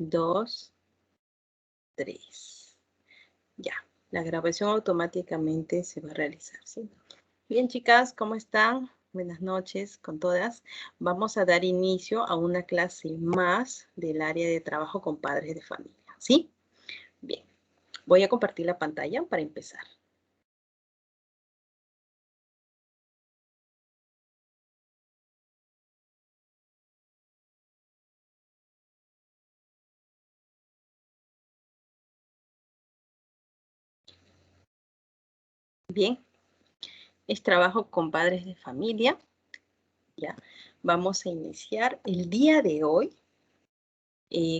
2, 3. Ya, la grabación automáticamente se va a realizar, ¿sí? Bien, chicas, ¿cómo están? Buenas noches con todas. Vamos a dar inicio a una clase más del área de trabajo con padres de familia, ¿sí? Bien, voy a compartir la pantalla para empezar. Bien, es trabajo con padres de familia. Ya, vamos a iniciar el día de hoy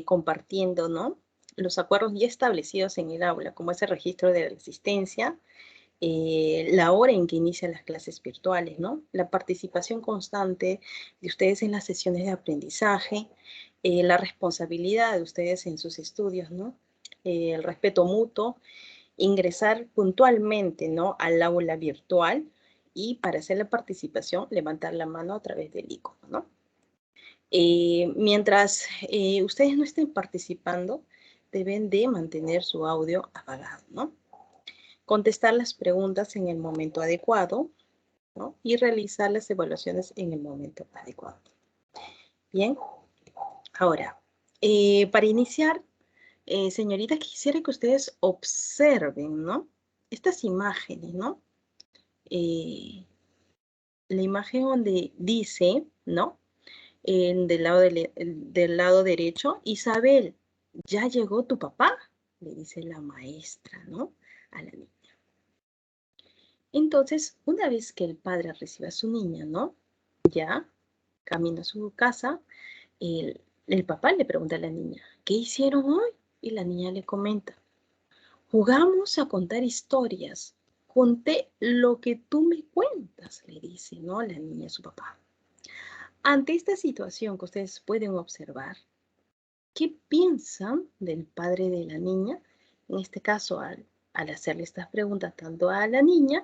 compartiendo, ¿no? Los acuerdos ya establecidos en el aula, como ese registro de la asistencia, la hora en que inician las clases virtuales, ¿no? La participación constante de ustedes en las sesiones de aprendizaje, la responsabilidad de ustedes en sus estudios, ¿no? El respeto mutuo, ingresar puntualmente, ¿no? Al aula virtual y para hacer la participación, levantar la mano a través del icono, ¿no? Mientras ustedes no estén participando, deben de mantener su audio apagado, ¿no? Contestar las preguntas en el momento adecuado, ¿no? Y realizar las evaluaciones en el momento adecuado. Bien, ahora, para iniciar, señoritas, quisiera que ustedes observen, ¿no? Estas imágenes, ¿no? La imagen donde dice, ¿no? Del lado derecho, Isabel, ¿ya llegó tu papá? Le dice la maestra, ¿no? A la niña. Entonces, una vez que el padre recibe a su niña, ¿no? Ya, camina a su casa, el papá le pregunta a la niña, ¿qué hicieron hoy? Y la niña le comenta, jugamos a contar historias. Conté lo que tú me cuentas, le dice, ¿no? La niña a su papá. Ante esta situación que ustedes pueden observar, ¿qué piensan del padre de la niña? En este caso, al hacerle estas preguntas tanto a la niña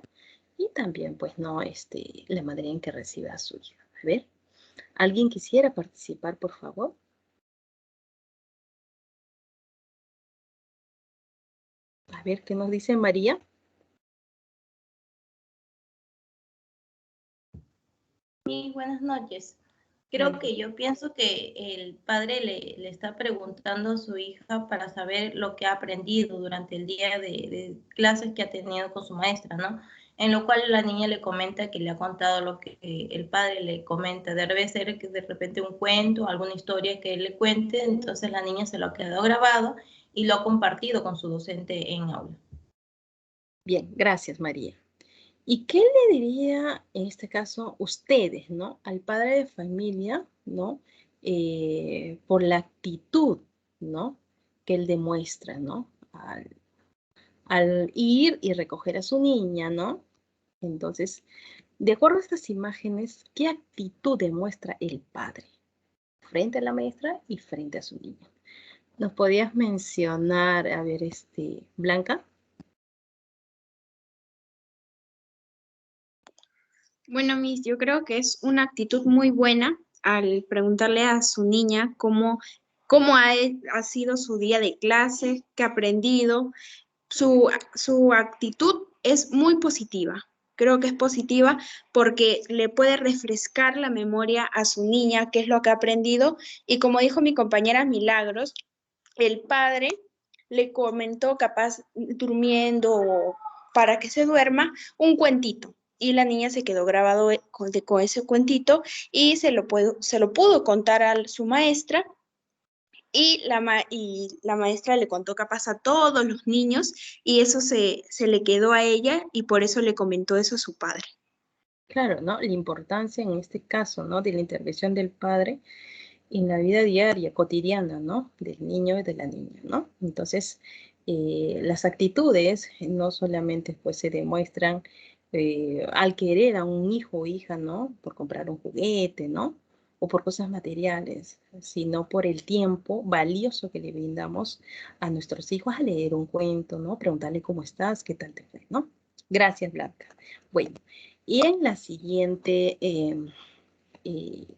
y también, pues, no, la manera en que recibe a su hija. A ver, ¿alguien quisiera participar, por favor? A ver, ¿qué nos dice María? Sí, buenas noches. Creo que yo pienso que el padre le está preguntando a su hija para saber lo que ha aprendido durante el día de clases que ha tenido con su maestra, ¿no? En lo cual la niña le comenta que le ha contado lo que el padre le comenta. Debe ser que de repente un cuento, alguna historia que él le cuente, entonces la niña se lo ha quedado grabado y lo ha compartido con su docente en aula. Bien, gracias, María. ¿Y qué le diría, en este caso, ustedes, ¿no? Al padre de familia, ¿no? Por la actitud, ¿no? Que él demuestra, ¿no? Al ir y recoger a su niña, ¿no? Entonces, de acuerdo a estas imágenes, ¿qué actitud demuestra el padre frente a la maestra y frente a su niña? ¿Nos podías mencionar, a ver, Blanca? Bueno, Miss, yo creo que es una actitud muy buena al preguntarle a su niña cómo ha sido su día de clase, qué ha aprendido. Su actitud es muy positiva. Creo que es positiva porque le puede refrescar la memoria a su niña, qué es lo que ha aprendido. Y como dijo mi compañera Milagros, el padre le comentó, capaz durmiendo o para que se duerma, un cuentito. Y la niña se quedó grabado con ese cuentito y se lo pudo contar a su maestra y la maestra le contó capaz a todos los niños y eso se le quedó a ella y por eso le comentó eso a su padre. Claro, ¿no? La importancia en este caso, ¿no? De la intervención del padre en la vida diaria, cotidiana, ¿no? Del niño y de la niña, ¿no? Entonces, las actitudes no solamente pues se demuestran al querer a un hijo o hija, ¿no? Por comprar un juguete, ¿no? O por cosas materiales, sino por el tiempo valioso que le brindamos a nuestros hijos a leer un cuento, ¿no? Preguntarle cómo estás, qué tal te fue, ¿no? Gracias, Blanca. Bueno, y en la siguiente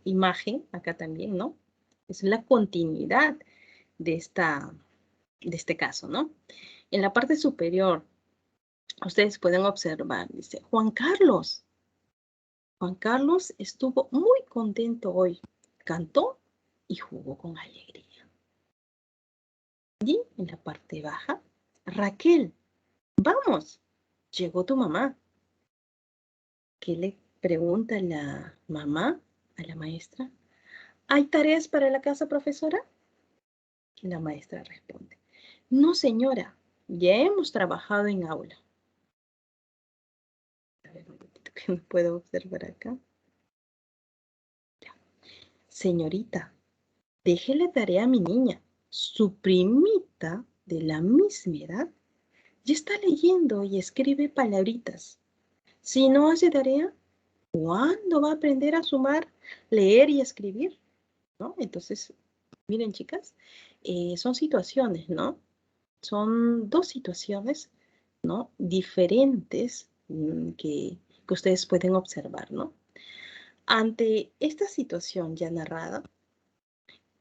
imagen, acá también, ¿no? Es la continuidad de este caso, ¿no? En la parte superior, ustedes pueden observar, dice, Juan Carlos estuvo muy contento hoy, cantó y jugó con alegría. Y en la parte baja, Raquel, vamos, llegó tu mamá. ¿Qué le pregunta la mamá a la maestra? ¿Hay tareas para la casa, profesora? La maestra responde, no, señora, ya hemos trabajado en aula. A ver, un momentito que no puedo observar acá. Ya. Señorita, déjele tarea a mi niña. Su primita de la misma edad ya está leyendo y escribe palabritas. Si no hace tarea, ¿cuándo va a aprender a sumar, leer y escribir? ¿No? Entonces, miren, chicas, son situaciones, ¿no? Son dos situaciones, ¿no? Diferentes que ustedes pueden observar, ¿no? Ante esta situación ya narrada,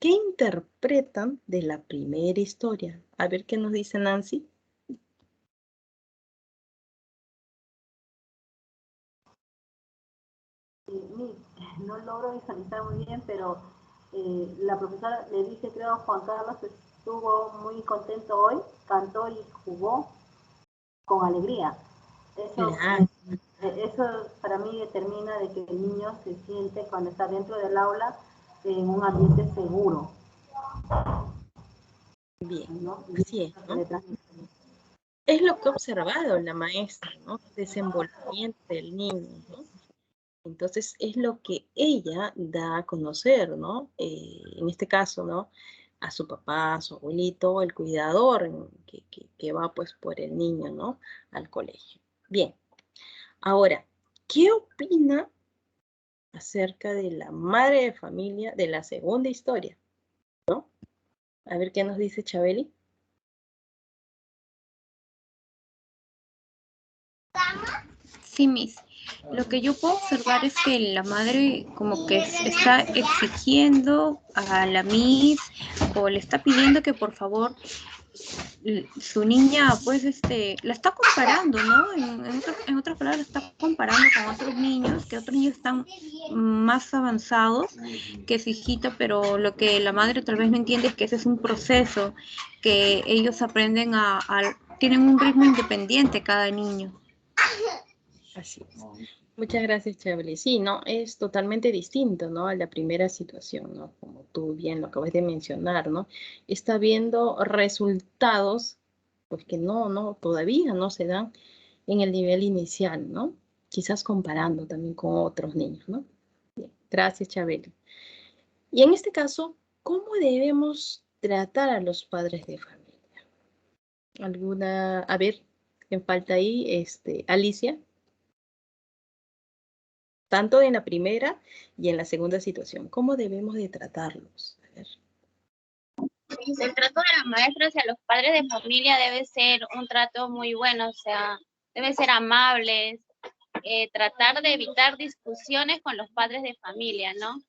¿qué interpretan de la primera historia? A ver qué nos dice Nancy. No logro visualizar muy bien, pero la profesora le dice, creo, Juan Carlos estuvo muy contento hoy, cantó y jugó con alegría. Claro, Eso para mí determina de que el niño se siente cuando está dentro del aula en un ambiente seguro, bien, ¿no? Y así es, eso se ¿no? le transmite. Es lo que ha observado la maestra, ¿no? Desenvolvimiento del niño, ¿no? Entonces es lo que ella da a conocer, ¿no? En este caso, ¿no? A su papá, a su abuelito, el cuidador que va pues por el niño, ¿no? Al colegio. Bien, ahora, ¿qué opina acerca de la madre de familia de la segunda historia? ¿No? A ver qué nos dice Chabeli. Sí, Miss. Lo que yo puedo observar es que la madre como que está exigiendo a la Miss o le está pidiendo que por favor su niña pues la está comparando, ¿no? En otras palabras, está comparando con otros niños, que otros niños están más avanzados que su hijita, pero lo que la madre tal vez no entiende es que ese es un proceso, que ellos aprenden tienen un ritmo independiente cada niño. Así es. Muchas gracias, Chabeli. Sí, no, es totalmente distinto, ¿no? A la primera situación, ¿no? Como tú bien lo acabas de mencionar, ¿no? Está viendo resultados, pues que todavía no se dan en el nivel inicial, ¿no? Quizás comparando también con otros niños, ¿no? Bien, gracias, Chabeli. Y en este caso, ¿cómo debemos tratar a los padres de familia? A ver, ¿quién falta ahí? Alicia. Tanto en la primera y en la segunda situación. ¿Cómo debemos de tratarlos? A ver. El trato de la maestra hacia los padres de familia debe ser un trato muy bueno, o sea, debe ser amables, tratar de evitar discusiones con los padres de familia, ¿no?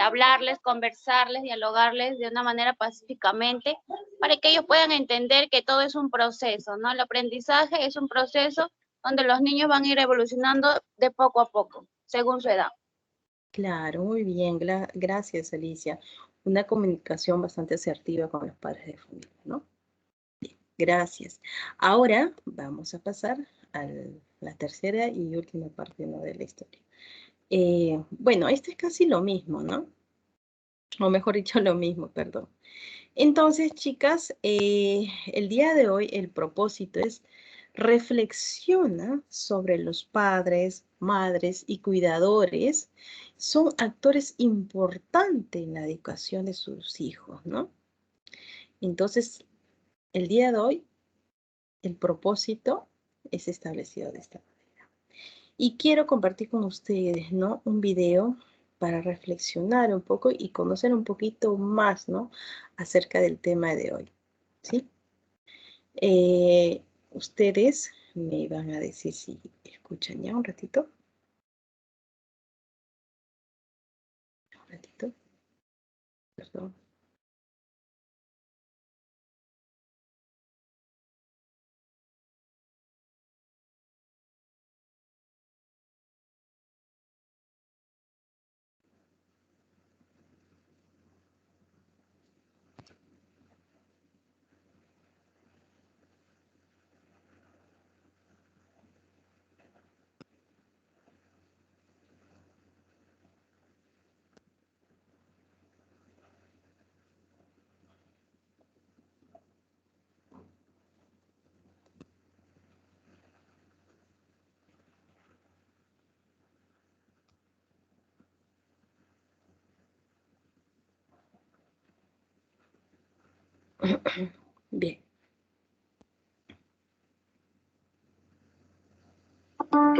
Hablarles, conversarles, dialogarles de una manera pacíficamente para que ellos puedan entender que todo es un proceso, ¿no? El aprendizaje es un proceso donde los niños van a ir evolucionando de poco a poco, según su edad. Claro, muy bien. Gracias, Alicia. Una comunicación bastante asertiva con los padres de familia, ¿no? Bien, gracias. Ahora vamos a pasar a la tercera y última parte, ¿no? De la historia. Bueno, este es casi lo mismo, ¿no? O mejor dicho, lo mismo, perdón. Entonces, chicas, el día de hoy el propósito es reflexiona sobre los padres, madres y cuidadores. Son actores importantes en la educación de sus hijos, ¿no? Entonces, el día de hoy el propósito es establecido de esta manera. Y quiero compartir con ustedes, ¿no? Un video para reflexionar un poco y conocer un poquito más, ¿no? Acerca del tema de hoy, ¿sí? Ustedes me van a decir si escuchan ya un ratito. Un ratito. Perdón. Bien.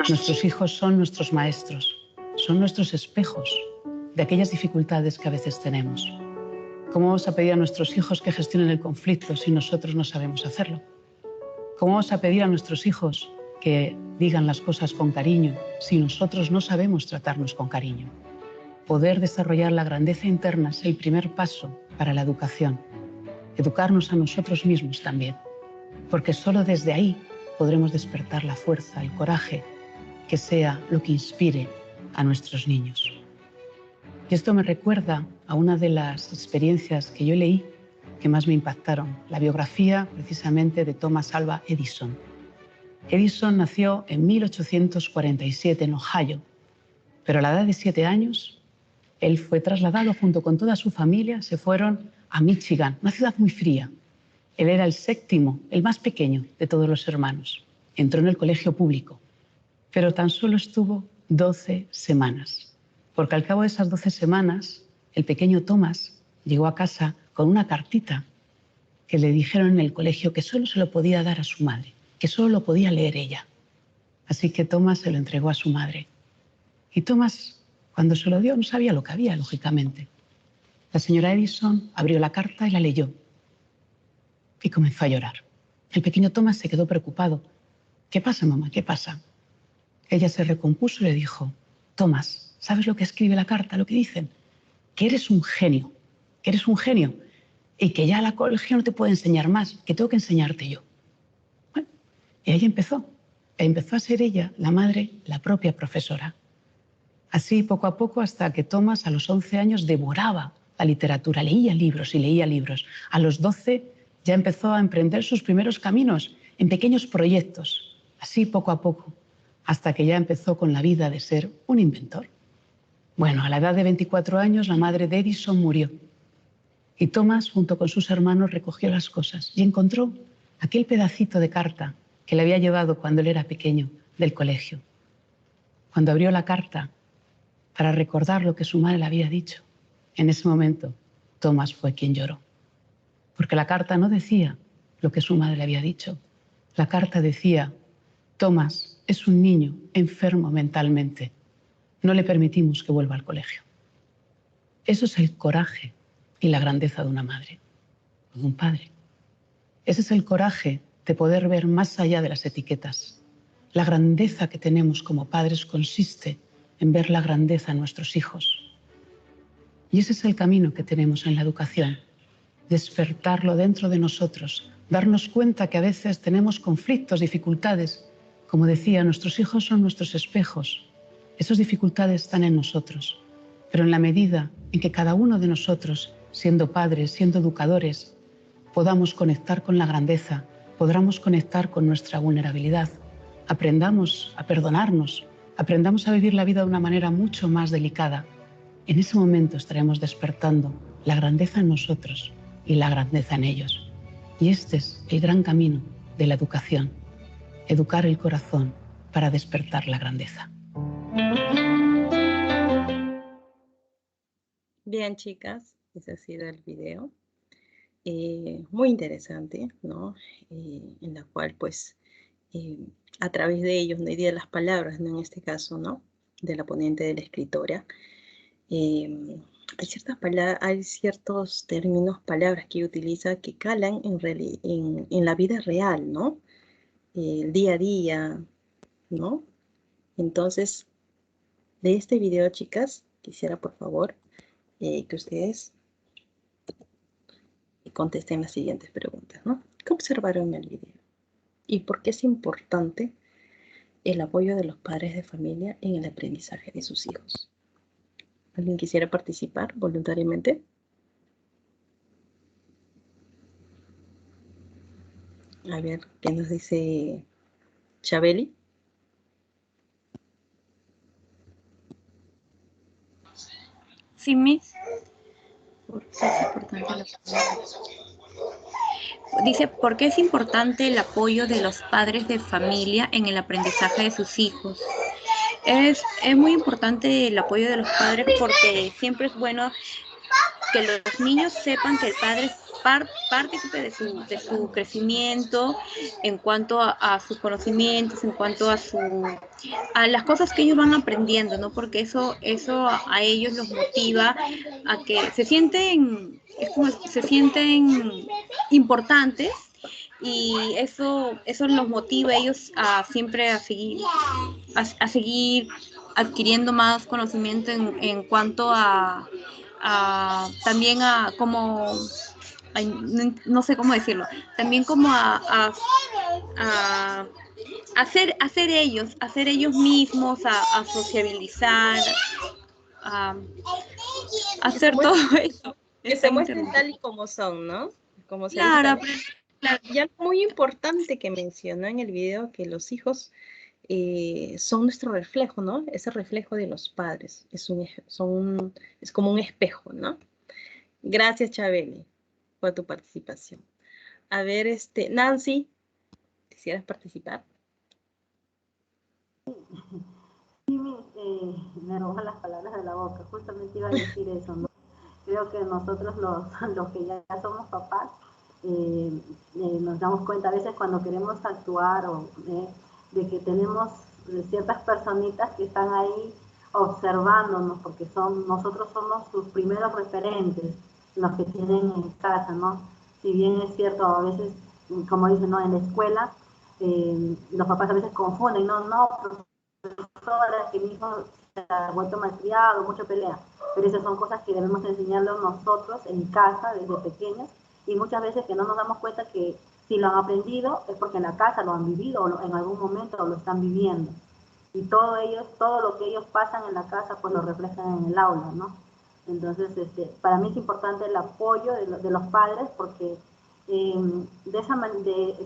Nuestros hijos son nuestros maestros, son nuestros espejos de aquellas dificultades que a veces tenemos. ¿Cómo vamos a pedir a nuestros hijos que gestionen el conflicto si nosotros no sabemos hacerlo? ¿Cómo vamos a pedir a nuestros hijos que digan las cosas con cariño si nosotros no sabemos tratarnos con cariño? Poder desarrollar la grandeza interna es el primer paso para la educación. Educarnos a nosotros mismos también, porque solo desde ahí podremos despertar la fuerza, el coraje, que sea lo que inspire a nuestros niños. Y esto me recuerda a una de las experiencias que yo leí que más me impactaron, la biografía precisamente de Thomas Alva Edison. Edison nació en 1847 en Ohio, pero a la edad de 7 años, él fue trasladado junto con toda su familia, se fueron a Michigan, una ciudad muy fría. Él era el séptimo, el más pequeño de todos los hermanos. Entró en el colegio público, pero tan solo estuvo 12 semanas, porque al cabo de esas 12 semanas, el pequeño Thomas llegó a casa con una cartita que le dijeron en el colegio que solo se lo podía dar a su madre, que solo lo podía leer ella. Así que Thomas se lo entregó a su madre. Y Thomas, cuando se lo dio, no sabía lo que había, lógicamente. La señora Edison abrió la carta y la leyó. Y comenzó a llorar. El pequeño Thomas se quedó preocupado. ¿Qué pasa, mamá? ¿Qué pasa? Ella se recompuso y le dijo, Thomas, ¿sabes lo que escribe la carta? Lo que dicen, que eres un genio, y que ya la colegio no te puede enseñar más, que tengo que enseñarte yo. Bueno, y ahí empezó a ser ella, la madre, la propia profesora. Así, poco a poco, hasta que Thomas a los 11 años devoraba la literatura, leía libros y leía libros. A los 12 ya empezó a emprender sus primeros caminos en pequeños proyectos, así poco a poco, hasta que ya empezó con la vida de ser un inventor. Bueno, a la edad de 24 años la madre de Edison murió y Thomas, junto con sus hermanos, recogió las cosas y encontró aquel pedacito de carta que le había llevado cuando él era pequeño del colegio. Cuando abrió la carta para recordar lo que su madre le había dicho, en ese momento Thomas fue quien lloró. Porque la carta no decía lo que su madre le había dicho. La carta decía, Thomas es un niño enfermo mentalmente. No le permitimos que vuelva al colegio. Eso es el coraje y la grandeza de una madre, o de un padre. Ese es el coraje de poder ver más allá de las etiquetas. La grandeza que tenemos como padres consiste en ver la grandeza en nuestros hijos. Y ese es el camino que tenemos en la educación. Despertarlo dentro de nosotros, darnos cuenta que a veces tenemos conflictos, dificultades. Como decía, nuestros hijos son nuestros espejos. Esas dificultades están en nosotros, pero en la medida en que cada uno de nosotros, siendo padres, siendo educadores, podamos conectar con la grandeza, podamos conectar con nuestra vulnerabilidad, aprendamos a perdonarnos, aprendamos a vivir la vida de una manera mucho más delicada, en ese momento estaremos despertando la grandeza en nosotros y la grandeza en ellos. Y este es el gran camino de la educación, educar el corazón para despertar la grandeza. Bien, chicas, ese ha sido el video. Muy interesante, ¿no? En la cual, pues, a través de ellos, no de las palabras, ¿no? En este caso, ¿no? De la ponente, de la escritora, hay ciertos términos, palabras que ella utiliza que calan en la vida real, ¿no? El día a día, ¿no? Entonces, de este video, chicas, quisiera, por favor, que ustedes contesten las siguientes preguntas, ¿no? ¿Qué observaron en el video? ¿Y por qué es importante el apoyo de los padres de familia en el aprendizaje de sus hijos? ¿Alguien quisiera participar voluntariamente? A ver, ¿qué nos dice Chabeli? Sí, Miss. ¿Por qué es importante Dice, ¿por qué es importante el apoyo de los padres de familia en el aprendizaje de sus hijos? Es muy importante el apoyo de los padres porque siempre es bueno que los niños sepan que el padre partícipe de su crecimiento en cuanto a sus conocimientos, en cuanto a las cosas que ellos van aprendiendo, ¿no? Porque eso a ellos los motiva a que se sienten importantes, y eso los motiva a ellos a siempre a seguir adquiriendo más conocimiento en cuanto también a como, no sé cómo decirlo, también como a hacer ellos mismos, a sociabilizar, a hacer todo eso. Que se muestren tal y como son, ¿no? Como se Claro, claro. Y algo muy importante que mencionó en el video, que los hijos son nuestro reflejo, ¿no? Ese reflejo de los padres. Es como un espejo, ¿no? Gracias, Chabeli, por tu participación. A ver, Nancy, ¿quisieras participar? Sí, me roban las palabras de la boca. Justamente iba a decir eso, ¿no? Creo que nosotros los que ya somos papás, nos damos cuenta a veces cuando queremos actuar de que tenemos ciertas personitas que están ahí observándonos, porque nosotros somos sus primeros referentes, los que tienen en casa, ¿no? Si bien es cierto, a veces, como dicen, ¿no? En la escuela, los papás a veces confunden, no, profesora, que mi hijo se ha vuelto malcriado, mucha pelea, pero esas son cosas que debemos enseñarlos nosotros en casa desde pequeños, y muchas veces que no nos damos cuenta que si lo han aprendido es porque en la casa lo han vivido o en algún momento lo están viviendo, y todo lo que ellos pasan en la casa pues lo reflejan en el aula, ¿no? Entonces para mí es importante el apoyo de los padres, porque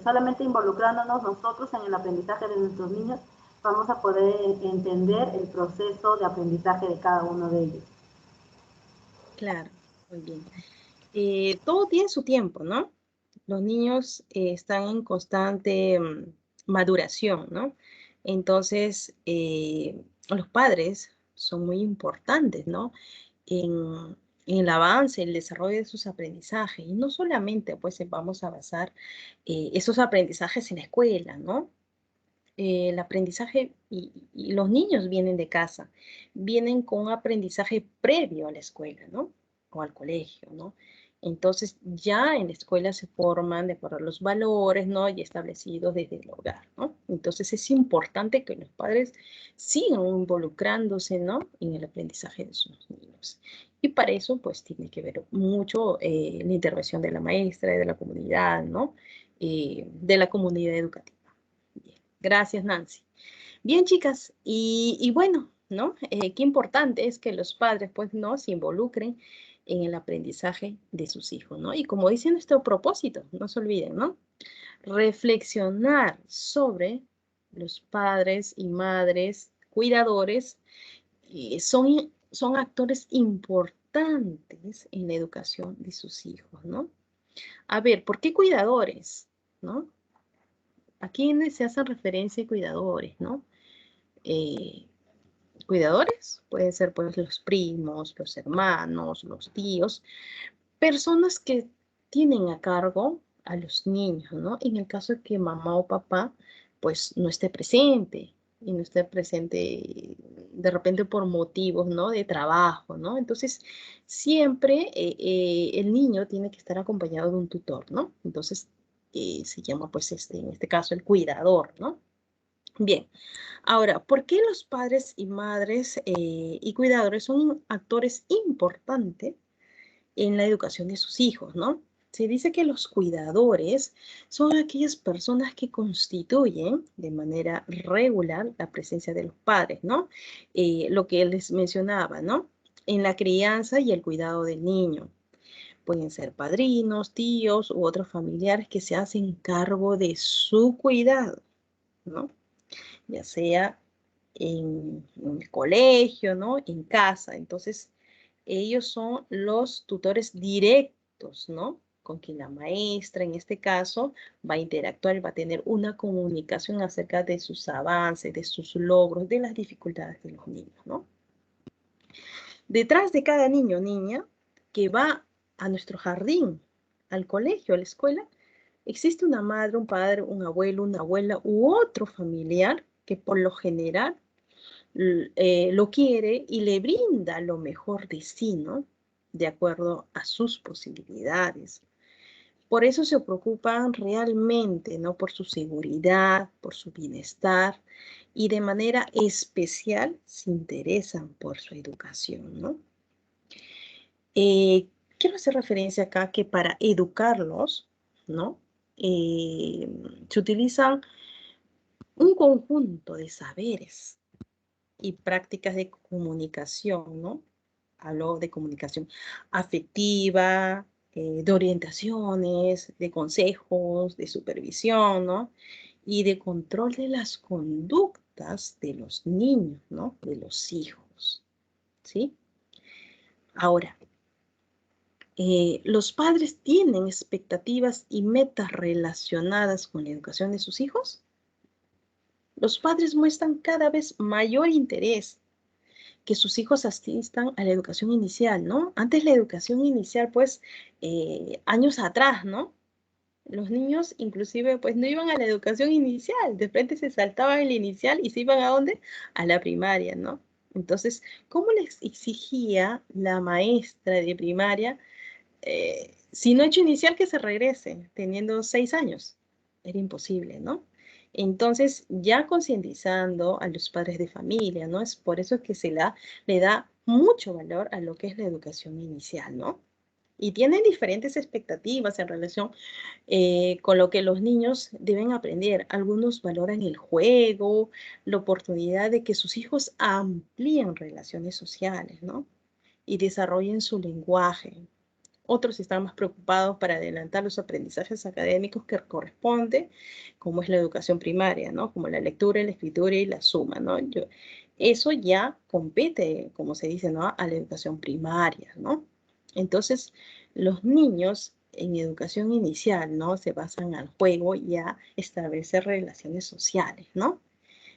solamente involucrándonos nosotros en el aprendizaje de nuestros niños vamos a poder entender el proceso de aprendizaje de cada uno de ellos. Claro, muy bien. Todo tiene su tiempo, ¿no? Los niños están en constante maduración, ¿no? Entonces, los padres son muy importantes, ¿no? En el avance, el desarrollo de sus aprendizajes. Y no solamente, pues, vamos a basar esos aprendizajes en la escuela, ¿no? El aprendizaje, y los niños vienen de casa, vienen con un aprendizaje previo a la escuela, ¿no? O al colegio, ¿no? Entonces ya en la escuela se forman de acuerdo a los valores, ¿no? Y establecidos desde el hogar, ¿no? Entonces es importante que los padres sigan involucrándose, ¿no? En el aprendizaje de sus niños. Y para eso, pues, tiene que ver mucho la intervención de la maestra, de la comunidad, ¿no? De la comunidad educativa. Bien. Gracias, Nancy. Bien, chicas, y bueno, ¿no? Qué importante es que los padres, pues, ¿no? Se involucren en el aprendizaje de sus hijos, ¿no? Y como dice nuestro propósito, no se olviden, ¿no? Reflexionar sobre los padres y madres cuidadores son actores importantes en la educación de sus hijos, ¿no? A ver, ¿por qué cuidadores? ¿No? ¿A quiénes se hacen referencia cuidadores, no? Cuidadores pueden ser, pues, los primos, los hermanos, los tíos, personas que tienen a cargo a los niños, ¿no? En el caso de que mamá o papá, pues, no esté presente, y no esté presente de repente por motivos, ¿no? De trabajo, ¿no? Entonces, siempre el niño tiene que estar acompañado de un tutor, ¿no? Entonces, se llama, pues, en este caso, el cuidador, ¿no? Bien, ahora, ¿por qué los padres y madres y cuidadores son actores importantes en la educación de sus hijos, ¿no? Se dice que los cuidadores son aquellas personas que constituyen de manera regular la presencia de los padres, ¿no? Lo que les mencionaba, ¿no? En la crianza y el cuidado del niño. Pueden ser padrinos, tíos u otros familiares que se hacen cargo de su cuidado, ¿no? Ya sea en el colegio, ¿no? En casa. Entonces, ellos son los tutores directos, ¿no? Con quien la maestra, en este caso, va a interactuar y va a tener una comunicación acerca de sus avances, de sus logros, de las dificultades de los niños, ¿no? Detrás de cada niño o niña que va a nuestro jardín, al colegio, a la escuela, existe una madre, un padre, un abuelo, una abuela u otro familiar que por lo general lo quiere y le brinda lo mejor de sí, ¿no? De acuerdo a sus posibilidades. Por eso se preocupan realmente, ¿no? Por su seguridad, por su bienestar y de manera especial se interesan por su educación, ¿no? Quiero hacer referencia acá que para educarlos, ¿no? Se utilizan un conjunto de saberes y prácticas de comunicación, ¿no? Hablo de comunicación afectiva, de orientaciones, de consejos, de supervisión, ¿no? Y de control de las conductas de los niños, ¿no? De los hijos, ¿sí? Ahora, ¿los padres tienen expectativas y metas relacionadas con la educación de sus hijos? Los padres muestran cada vez mayor interés que sus hijos asistan a la educación inicial, ¿no? Antes la educación inicial, pues, años atrás, ¿no? Los niños inclusive, pues, no iban a la educación inicial, de frente se saltaban el inicial y se iban ¿a dónde? A la primaria, ¿no? Entonces, ¿cómo les exigía la maestra de primaria si no he hecho inicial, que se regrese, teniendo 6 años? Era imposible, ¿no? Entonces, ya concientizando a los padres de familia, ¿no? Es por eso que le da mucho valor a lo que es la educación inicial, ¿no? Y tienen diferentes expectativas en relación con lo que los niños deben aprender. Algunos valoran el juego, la oportunidad de que sus hijos amplíen relaciones sociales, ¿no? Y desarrollen su lenguaje. Otros están más preocupados para adelantar los aprendizajes académicos que corresponde, como es la educación primaria, ¿no? Como la lectura, la escritura y la suma, ¿no? Eso ya compete, como se dice, ¿no? A la educación primaria, ¿no? Entonces, los niños en educación inicial, ¿no? Se basan al juego y a establecer relaciones sociales, ¿no?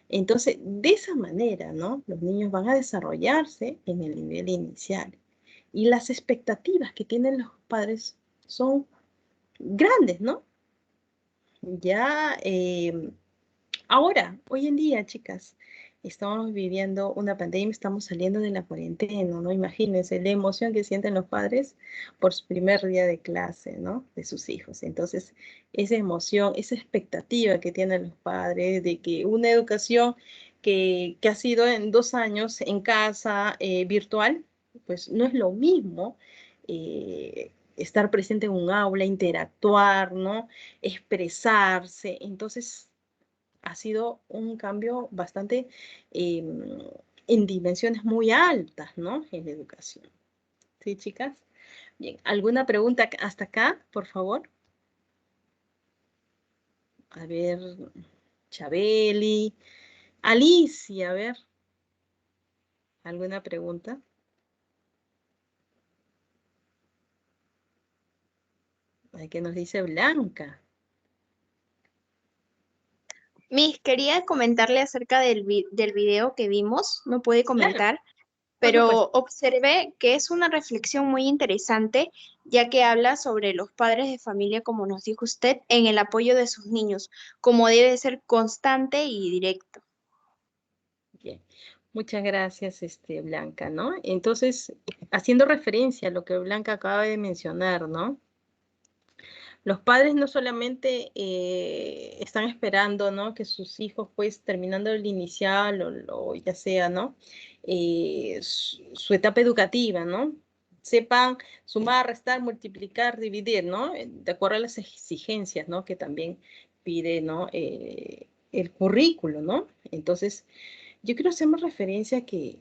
Entonces, de esa manera, ¿no? Los niños van a desarrollarse en el nivel inicial. Y las expectativas que tienen los padres son grandes, ¿no? Ya, ahora, hoy en día, chicas, estamos viviendo una pandemia, estamos saliendo de la cuarentena, ¿no? Imagínense la emoción que sienten los padres por su primer día de clase, ¿no? De sus hijos. Entonces, esa emoción, esa expectativa que tienen los padres de que una educación que ha sido en 2 años en casa, virtual, pues no es lo mismo estar presente en un aula, interactuar, ¿no? Expresarse. Entonces, ha sido un cambio bastante en dimensiones muy altas, ¿no? En la educación. ¿Sí, chicas? Bien, ¿alguna pregunta hasta acá, por favor? A ver, Chabeli, Alicia, a ver, ¿alguna pregunta? ¿Qué nos dice Blanca? Miss, quería comentarle acerca del video que vimos, no puede Claro, comentar, por supuesto. pero observé que es una reflexión muy interesante, ya que habla sobre los padres de familia, como nos dijo usted, en el apoyo de sus niños, como debe ser constante y directo. Bien, muchas gracias, Blanca, ¿no? Entonces, haciendo referencia a lo que Blanca acaba de mencionar, ¿no? Los padres no solamente están esperando, ¿no? Que sus hijos, pues, terminando el inicial o ya sea, ¿no? Su etapa educativa, ¿no? Sepan sumar, restar, multiplicar, dividir, ¿no? De acuerdo a las exigencias, ¿no? Que también pide, ¿no? El currículo, ¿no? Entonces, yo quiero hacer más referencia a que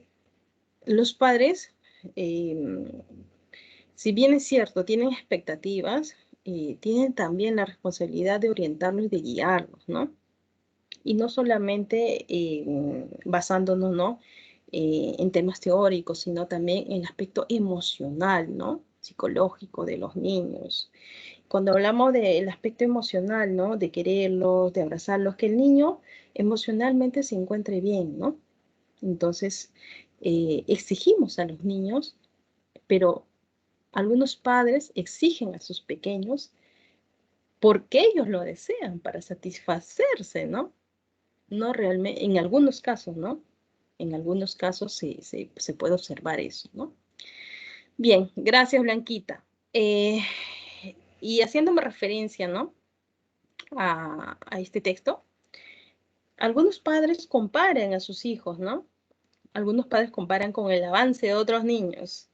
los padres, si bien es cierto, tienen expectativas, tienen también la responsabilidad de orientarlos y de guiarlos, ¿no? Y no solamente basándonos, ¿no? En temas teóricos, sino también en el aspecto emocional, ¿no? Psicológico de los niños. Cuando hablamos del aspecto emocional, ¿no? De quererlos, de abrazarlos, que el niño emocionalmente se encuentre bien, ¿no? Entonces, exigimos a los niños, pero Algunos padres exigen a sus pequeños porque ellos lo desean, para satisfacerse, ¿no? No realmente, en algunos casos, ¿no? En algunos casos se puede observar eso, ¿no? Bien, gracias, Blanquita. Y haciéndome referencia, ¿no? A este texto, algunos padres comparan a sus hijos, ¿no? Algunos padres comparan con el avance de otros niños.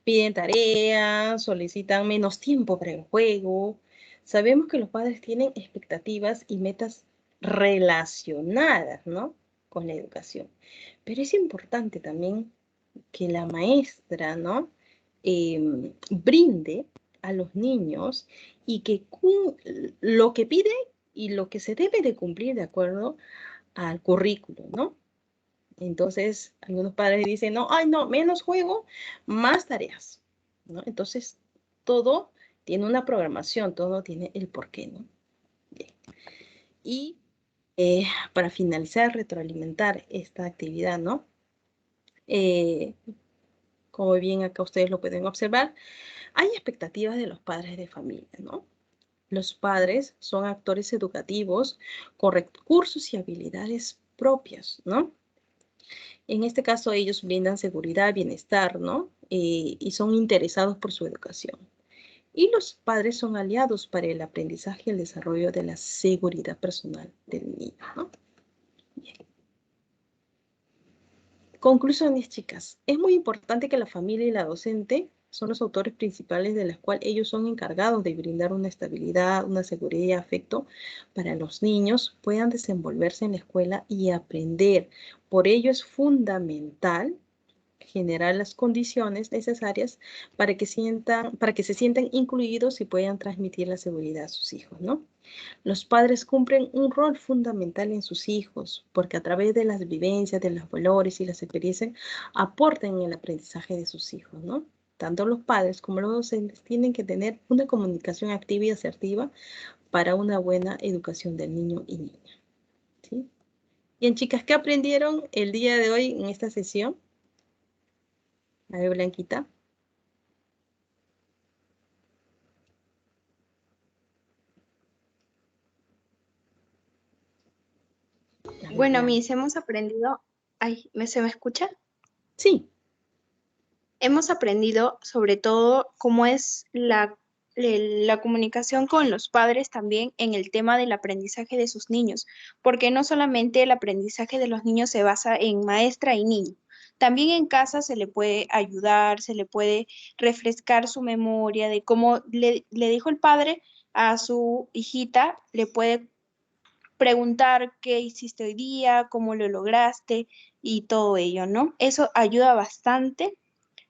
Piden tareas, solicitan menos tiempo para el juego. Sabemos que los padres tienen expectativas y metas relacionadas, ¿no? Con la educación. Pero es importante también que la maestra, ¿no? Brinde a los niños y que lo que pide y lo que se debe de cumplir de acuerdo al currículo, ¿no? Entonces, algunos padres dicen, no, ay, no, menos juego, más tareas, ¿no? Entonces, todo tiene una programación, todo tiene el porqué, ¿no? Bien. Y para finalizar, retroalimentar esta actividad, ¿no? Como bien acá ustedes lo pueden observar, hay expectativas de los padres de familia, ¿no? Los padres son actores educativos con recursos y habilidades propias, ¿no? En este caso, ellos brindan seguridad, bienestar, ¿no? Y son interesados por su educación. Y los padres son aliados para el aprendizaje y el desarrollo de la seguridad personal del niño, ¿no? Bien. Conclusiones, chicas. Es muy importante que la familia y la docente son los autores principales de las cuales ellos son encargados de brindar una estabilidad, una seguridad y afecto para los niños puedan desenvolverse en la escuela y aprender. Por ello es fundamental generar las condiciones necesarias para que se sientan incluidos y puedan transmitir la seguridad a sus hijos, ¿no? Los padres cumplen un rol fundamental en sus hijos porque a través de las vivencias, de los valores y las experiencias aportan en el aprendizaje de sus hijos, ¿no? Tanto los padres como los docentes tienen que tener una comunicación activa y asertiva para una buena educación del niño y niña, ¿sí? Bien, chicas, ¿qué aprendieron el día de hoy en esta sesión? A ver, Blanquita. Bueno, mis, hemos aprendido, ay, ¿se me escucha? Sí. Hemos aprendido sobre todo cómo es la comunicación con los padres también en el tema del aprendizaje de sus niños, porque no solamente el aprendizaje de los niños se basa en maestra y niño, también en casa se le puede ayudar, se le puede refrescar su memoria de cómo le dijo el padre a su hijita, le puede preguntar qué hiciste hoy día, cómo lo lograste y todo ello, ¿no? Eso ayuda bastante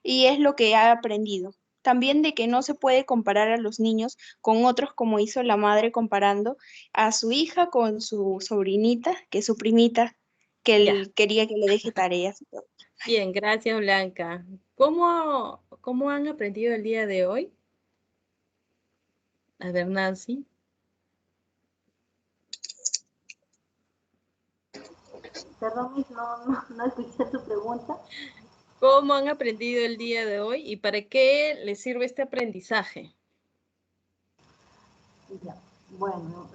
y es lo que he aprendido. También de que no se puede comparar a los niños con otros como hizo la madre comparando a su hija con su sobrinita, que es su primita, que él quería que le deje tareas y todo. Bien, gracias, Blanca. ¿Cómo han aprendido el día de hoy? A ver, Nancy. Perdón, Miss, no escuché su pregunta. ¿Cómo han aprendido el día de hoy y para qué les sirve este aprendizaje? Ya. Bueno,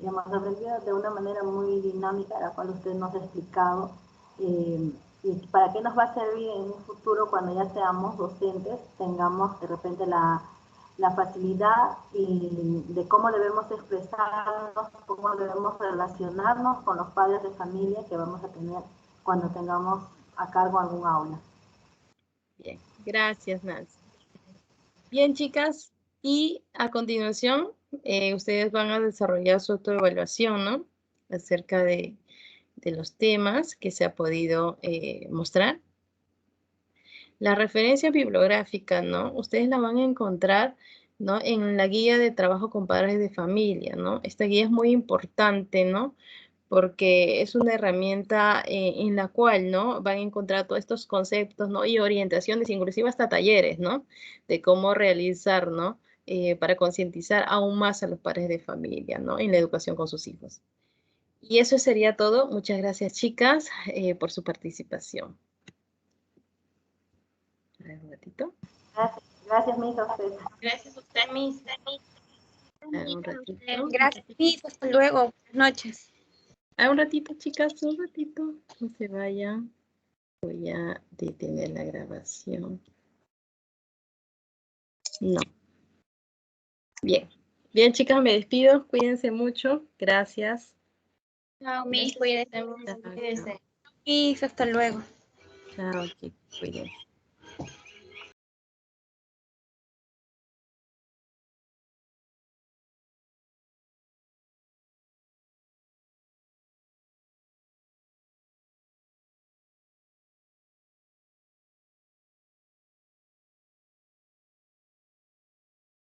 hemos aprendido de una manera muy dinámica, la cual usted nos ha explicado, y para qué nos va a servir en un futuro cuando ya seamos docentes, tengamos de repente la facilidad y de cómo debemos expresarnos, cómo debemos relacionarnos con los padres de familia que vamos a tener cuando tengamos a cargo algún aula. Bien, gracias, Nancy. Bien, chicas, y a continuación ustedes van a desarrollar su autoevaluación, ¿no? Acerca de los temas que se ha podido mostrar. La referencia bibliográfica, ¿no? Ustedes la van a encontrar, ¿no? En la guía de trabajo con padres de familia, ¿no? Esta guía es muy importante, ¿no? Porque es una herramienta en la cual, ¿no? Van a encontrar todos estos conceptos, ¿no? Y orientaciones, inclusive hasta talleres, ¿no? De cómo realizar, ¿no? Para concientizar aún más a los padres de familia, ¿no? En la educación con sus hijos. Y eso sería todo. Muchas gracias, chicas, por su participación. A ver, un ratito. Gracias. Gracias, Miss, a usted. Gracias a usted, Miss. Un ratito. Gracias, Miss. Hasta luego. Buenas noches. Un ratito, chicas, un ratito. No se vayan. Voy a detener la grabación. No. Bien. Bien, chicas, me despido. Cuídense mucho. Gracias. Chao, Miss, Cuídese. cuídate. Cuídese. Miss, hasta luego. Chao, chicos. Cuídense.